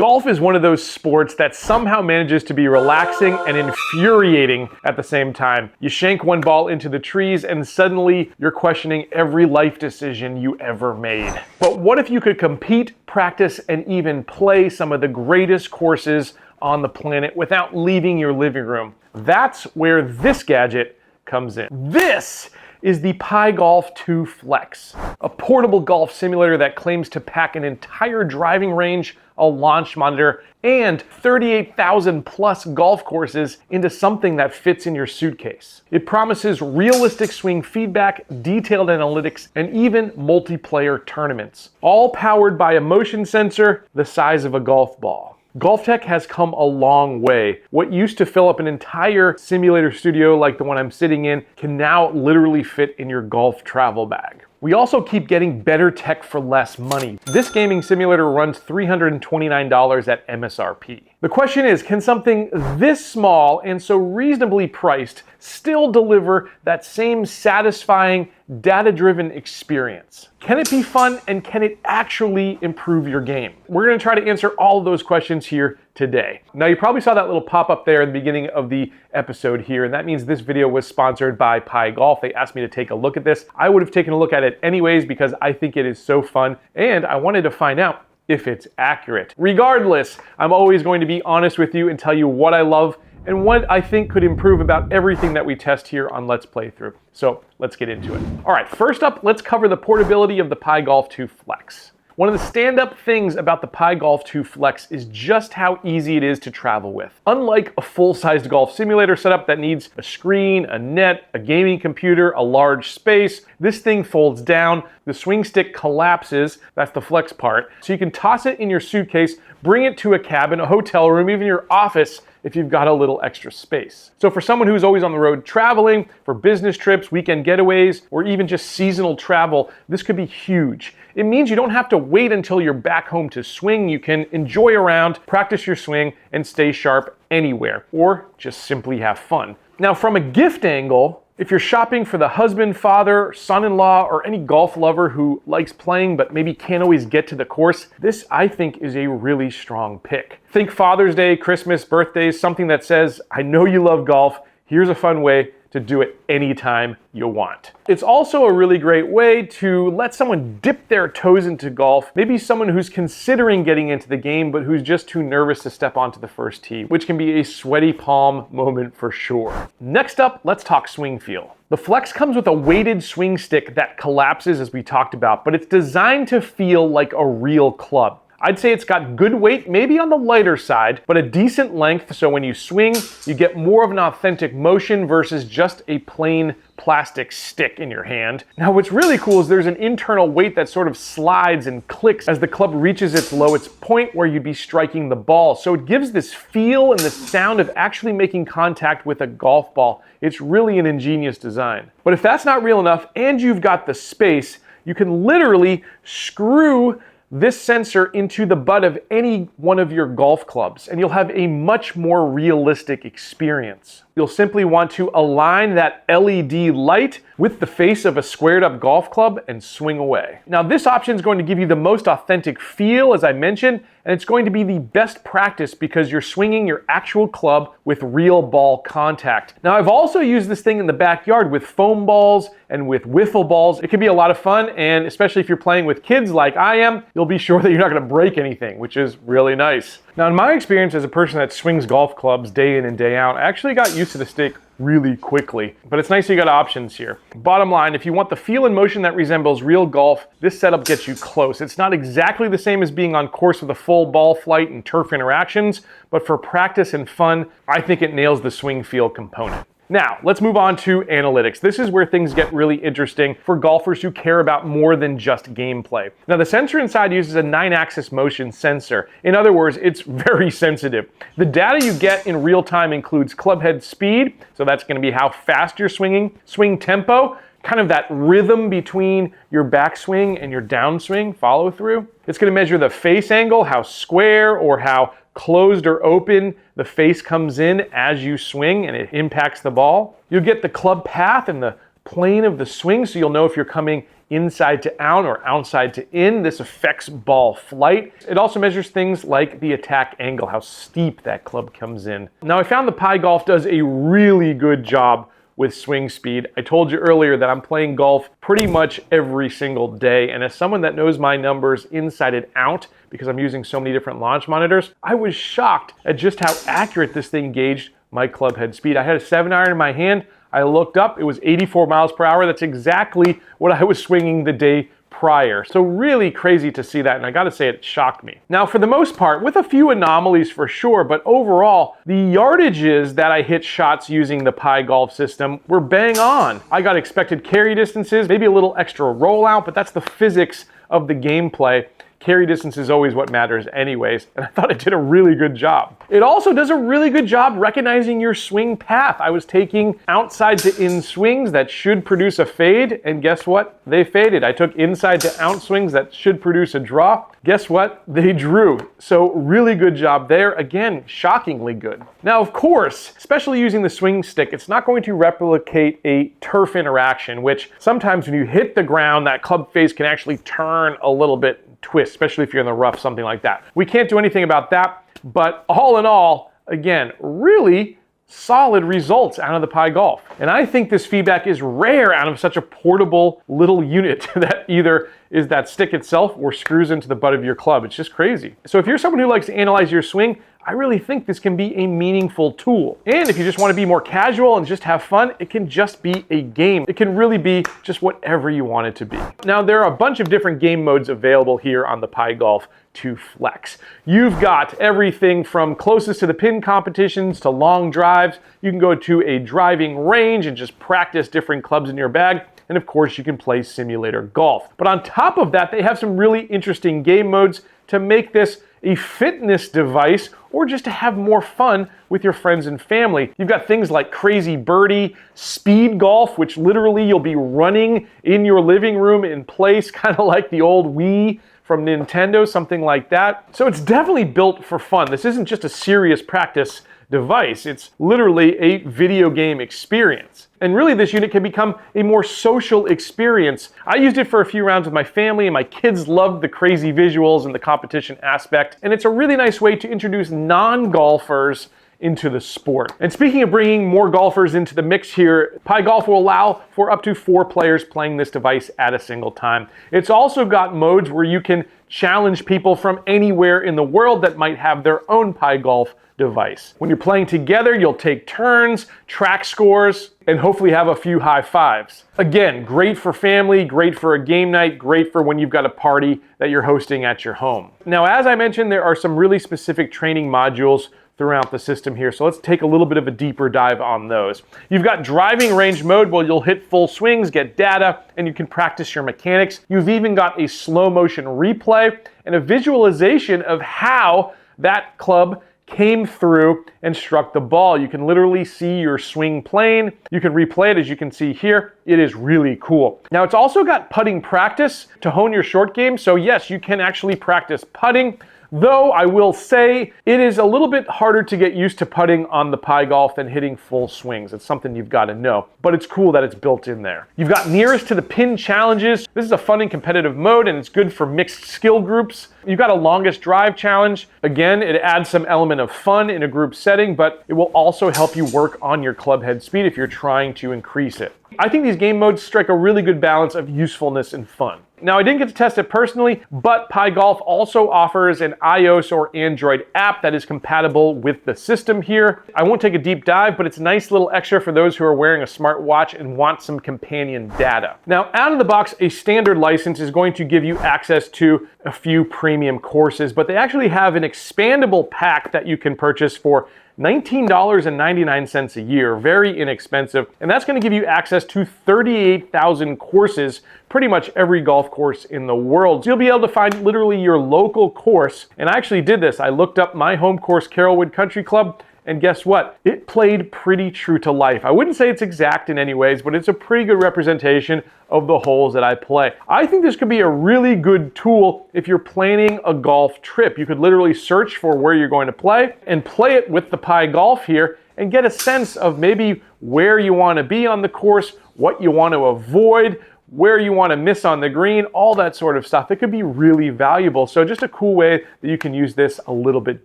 Golf is one of those sports that somehow manages to be relaxing and infuriating at the same time. You shank one ball into the trees and suddenly you're questioning every life decision you ever made. But what if you could compete, practice, and even play some of the greatest courses on the planet without leaving your living room? That's where this gadget comes in. This is the PhiGolf 2 Flex, a portable golf simulator that claims to pack an entire driving range, a launch monitor, and 38,000 plus golf courses into something that fits in your suitcase. It promises realistic swing feedback, detailed analytics, and even multiplayer tournaments, all powered by a motion sensor the size of a golf ball. Golf tech has come a long way. What used to fill up an entire simulator studio like the one I'm sitting in can now literally fit in your golf travel bag. We also keep getting better tech for less money. This gaming simulator runs $329 at MSRP. The question is, can something this small and so reasonably priced still deliver that same satisfying, data-driven experience? Can it be fun, and can it actually improve your game? We're going to try to answer all of those questions here today. Now, you probably saw that little pop-up there in the beginning of the episode here, and that means this video was sponsored by PhiGolf. They asked me to take a look at this. I would have taken a look at it anyways because I think it is so fun, and I wanted to find out if it's accurate. Regardless, I'm always going to be honest with you and tell you what I love and what I think could improve about everything that we test here on Let's Play Through. So let's get into it. All right, first up, let's cover the portability of the PhiGolf 2 Flex. One of the stand-up things about the PhiGolf 2 Flex is just how easy it is to travel with. Unlike a full-sized golf simulator setup that needs a screen, a net, a gaming computer, a large space, this thing folds down, the swing stick collapses, that's the flex part, so you can toss it in your suitcase, bring it to a cabin, a hotel room, even your office, if you've got a little extra space. So for someone who's always on the road traveling, for business trips, weekend getaways, or even just seasonal travel, this could be huge. It means you don't have to wait until you're back home to swing. You can enjoy around, practice your swing, and stay sharp anywhere, or just simply have fun. Now, from a gift angle, if you're shopping for the husband, father, son-in-law, or any golf lover who likes playing but maybe can't always get to the course, this, I think, is a really strong pick. Think Father's Day, Christmas, birthdays, something that says, I know you love golf, here's a fun way to do it anytime you want. It's also a really great way to let someone dip their toes into golf, maybe someone who's considering getting into the game but who's just too nervous to step onto the first tee, which can be a sweaty palm moment for sure. Next up, let's talk swing feel. The Flex comes with a weighted swing stick that collapses, as we talked about, but it's designed to feel like a real club. I'd say it's got good weight, maybe on the lighter side, but a decent length, so when you swing, you get more of an authentic motion versus just a plain plastic stick in your hand. Now, what's really cool is there's an internal weight that sort of slides and clicks as the club reaches its lowest point where you'd be striking the ball. So it gives this feel and the sound of actually making contact with a golf ball. It's really an ingenious design. But if that's not real enough and you've got the space, you can literally screw this sensor into the butt of any one of your golf clubs, and you'll have a much more realistic experience. You'll simply want to align that LED light with the face of a squared up golf club and swing away. Now, this option is going to give you the most authentic feel, as I mentioned, and it's going to be the best practice because you're swinging your actual club with real ball contact. Now, I've also used this thing in the backyard with foam balls and with wiffle balls. It can be a lot of fun, and especially if you're playing with kids like I am, you'll be sure that you're not going to break anything, which is really nice. Now, in my experience as a person that swings golf clubs day in and day out, I actually got used to the stick really quickly, but it's nice you got options here. Bottom line, if you want the feel and motion that resembles real golf, this setup gets you close. It's not exactly the same as being on course with a full ball flight and turf interactions, but for practice and fun, I think it nails the swing feel component. Now, let's move on to analytics. This is where things get really interesting for golfers who care about more than just gameplay. Now, the sensor inside uses a 9-axis motion sensor. In other words, it's very sensitive. The data you get in real time includes club head speed, so that's going to be how fast you're swinging, swing tempo, kind of that rhythm between your backswing and your downswing follow through. It's going to measure the face angle, how square or how closed or open the face comes in as you swing and it impacts the ball. You'll get the club path and the plane of the swing, so you'll know if you're coming inside to out or outside to in. This affects ball flight. It also measures things like the attack angle, how steep that club comes in. Now, I found the PhiGolf does a really good job with swing speed. I told you earlier that I'm playing golf pretty much every single day, and as someone that knows my numbers inside and out because I'm using so many different launch monitors, I was shocked at just how accurate this thing gauged my club head speed. I had a 7-iron in my hand. I looked up, it was 84 miles per hour. That's exactly what I was swinging the day prior. So really crazy to see that, and I gotta say it shocked me. Now, for the most part, with a few anomalies for sure, but overall, the yardages that I hit shots using the PhiGolf system were bang on. I got expected carry distances, maybe a little extra rollout, but that's the physics of the gameplay. Carry distance is always what matters anyways, and I thought it did a really good job. It also does a really good job recognizing your swing path. I was taking outside to in swings that should produce a fade, and guess what? They faded. I took inside to out swings that should produce a draw. Guess what? They drew. So really good job there. Again, shockingly good. Now, of course, especially using the swing stick, it's not going to replicate a turf interaction, which sometimes when you hit the ground, that club face can actually turn a little bit, twist, especially if you're in the rough, something like that. We can't do anything about that, but all in all, again, really solid results out of the PhiGolf. And I think this feedback is rare out of such a portable little unit that either is that stick itself or screws into the butt of your club. It's just crazy. So if you're someone who likes to analyze your swing, I really think this can be a meaningful tool. And if you just want to be more casual and just have fun, it can just be a game. It can really be just whatever you want it to be. Now, there are a bunch of different game modes available here on the PhiGolf to flex. You've got everything from closest to the pin competitions to long drives. You can go to a driving range and just practice different clubs in your bag. And of course, you can play simulator golf. But on top of that, they have some really interesting game modes to make this a fitness device or just to have more fun with your friends and family. You've got things like Crazy Birdie, Speed Golf, which literally you'll be running in your living room in place, kind of like the old Wii from Nintendo, something like that. So it's definitely built for fun. This isn't just a serious practice device. It's literally a video game experience. And really, this unit can become a more social experience. I used it for a few rounds with my family, and my kids loved the crazy visuals and the competition aspect. And it's a really nice way to introduce non-golfers into the sport. And speaking of bringing more golfers into the mix here, PhiGolf will allow for up to 4 players playing this device at a single time. It's also got modes where you can challenge people from anywhere in the world that might have their own PhiGolf device. When you're playing together, you'll take turns, track scores, and hopefully have a few high fives. Again, great for family, great for a game night, great for when you've got a party that you're hosting at your home. Now, as I mentioned, there are some really specific training modules throughout the system here, so let's take a little bit of a deeper dive on those. You've got driving range mode where you'll hit full swings, get data, and you can practice your mechanics. You've even got a slow motion replay and a visualization of how that club came through and struck the ball. You can literally see your swing plane. You can replay it as you can see here. It is really cool. Now, it's also got putting practice to hone your short game. So yes, you can actually practice putting. Though I will say it is a little bit harder to get used to putting on the PhiGolf than hitting full swings. It's something you've got to know, but it's cool that it's built in there. You've got nearest to the pin challenges. This is a fun and competitive mode, and it's good for mixed skill groups. You've got a longest drive challenge. Again, it adds some element of fun in a group setting, but it will also help you work on your club head speed if you're trying to increase it. I think these game modes strike a really good balance of usefulness and fun. Now, I didn't get to test it personally, but PhiGolf also offers an iOS or Android app that is compatible with the system here. I won't take a deep dive, but it's a nice little extra for those who are wearing a smartwatch and want some companion data. Now, out of the box, a standard license is going to give you access to a few premium courses, but they actually have an expandable pack that you can purchase for $19.99 a year, very inexpensive, and that's going to give you access to 38,000 courses, pretty much every golf course in the world. So you'll be able to find literally your local course, and I actually did this. I looked up my home course, Carrollwood Country Club, and guess what? It played pretty true to life. I wouldn't say it's exact in any ways, but it's a pretty good representation of the holes that I play. I think this could be a really good tool if you're planning a golf trip. You could literally search for where you're going to play and play it with the PhiGolf here and get a sense of maybe where you want to be on the course, what you want to avoid, where you want to miss on the green, all that sort of stuff. It could be really valuable. So just a cool way that you can use this a little bit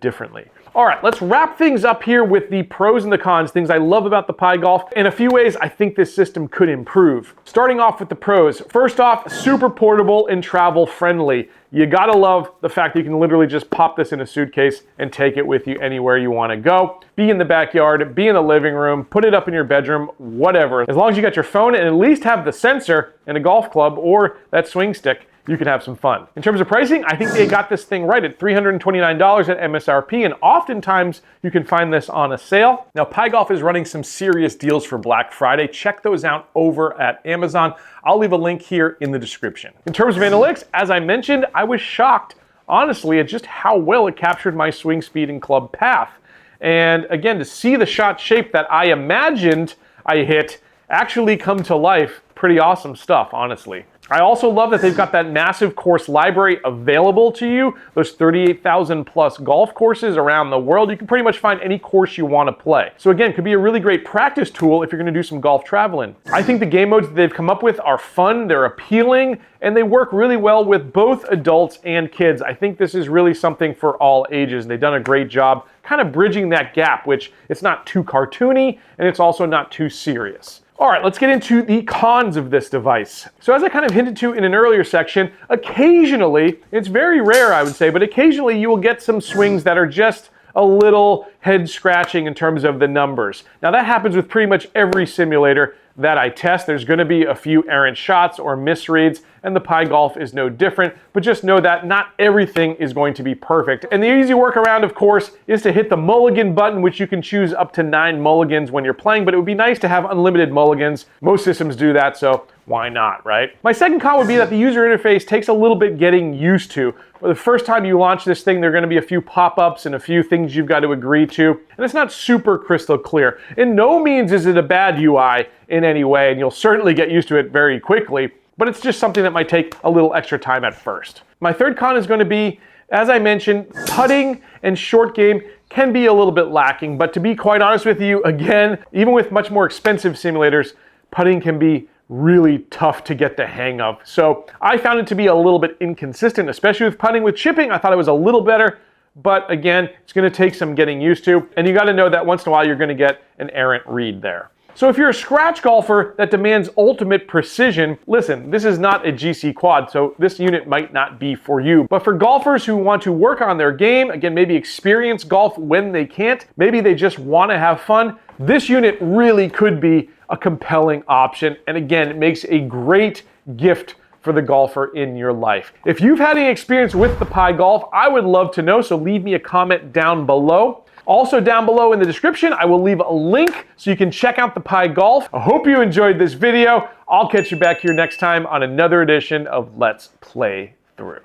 differently. All right, let's wrap things up here with the pros and the cons, things I love about the PhiGolf. In a few ways, I think this system could improve. Starting off with the pros. First off, super portable and travel friendly. You gotta love the fact that you can literally just pop this in a suitcase and take it with you anywhere you wanna go. Be in the backyard, be in the living room, put it up in your bedroom, whatever. As long as you got your phone and at least have the sensor and a golf club or that swing stick, you can have some fun. In terms of pricing, I think they got this thing right at $329 at MSRP, and oftentimes you can find this on a sale. Now, PhiGolf is running some serious deals for Black Friday. Check those out over at Amazon. I'll leave a link here in the description. In terms of analytics, as I mentioned, I was shocked, honestly, at just how well it captured my swing speed and club path. And again, to see the shot shape that I imagined I hit actually come to life, pretty awesome stuff, honestly. I also love that they've got that massive course library available to you. Those 38,000 plus golf courses around the world. You can pretty much find any course you want to play. So again, could be a really great practice tool if you're going to do some golf traveling. I think the game modes that they've come up with are fun, they're appealing, and they work really well with both adults and kids. I think this is really something for all ages. They've done a great job kind of bridging that gap, which it's not too cartoony and it's also not too serious. All right, let's get into the cons of this device. So as I kind of hinted to in an earlier section, occasionally, it's very rare I would say, but occasionally you will get some swings that are just a little head scratching in terms of the numbers. Now that happens with pretty much every simulator that I test. There's going to be a few errant shots or misreads, and the PhiGolf is no different, but just know that not everything is going to be perfect. And the easy workaround, of course, is to hit the mulligan button, which you can choose up to 9 mulligans when you're playing, but it would be nice to have unlimited mulligans. Most systems do that, so why not, right? My second con would be that the user interface takes a little bit getting used to. For the first time you launch this thing, there are going to be a few pop-ups and a few things you've got to agree to, and it's not super crystal clear. In no means is it a bad UI in any way, and you'll certainly get used to it very quickly, but it's just something that might take a little extra time at first. My third con is going to be, as I mentioned, putting and short game can be a little bit lacking, but to be quite honest with you, again, even with much more expensive simulators, putting can be really tough to get the hang of. So I found it to be a little bit inconsistent, especially with putting. With chipping, I thought it was a little better, but again, it's going to take some getting used to, and you got to know that once in a while you're going to get an errant read there. So if you're a scratch golfer that demands ultimate precision, listen, this is not a GC quad, so this unit might not be for you. But for golfers who want to work on their game, again, maybe experience golf when they can't, maybe they just want to have fun, this unit really could be a compelling option. And again, it makes a great gift for the golfer in your life. If you've had any experience with the PhiGolf, I would love to know, so leave me a comment down below. Also down below in the description, I will leave a link so you can check out the PhiGolf. I hope you enjoyed this video. I'll catch you back here next time on another edition of Let's Play Through.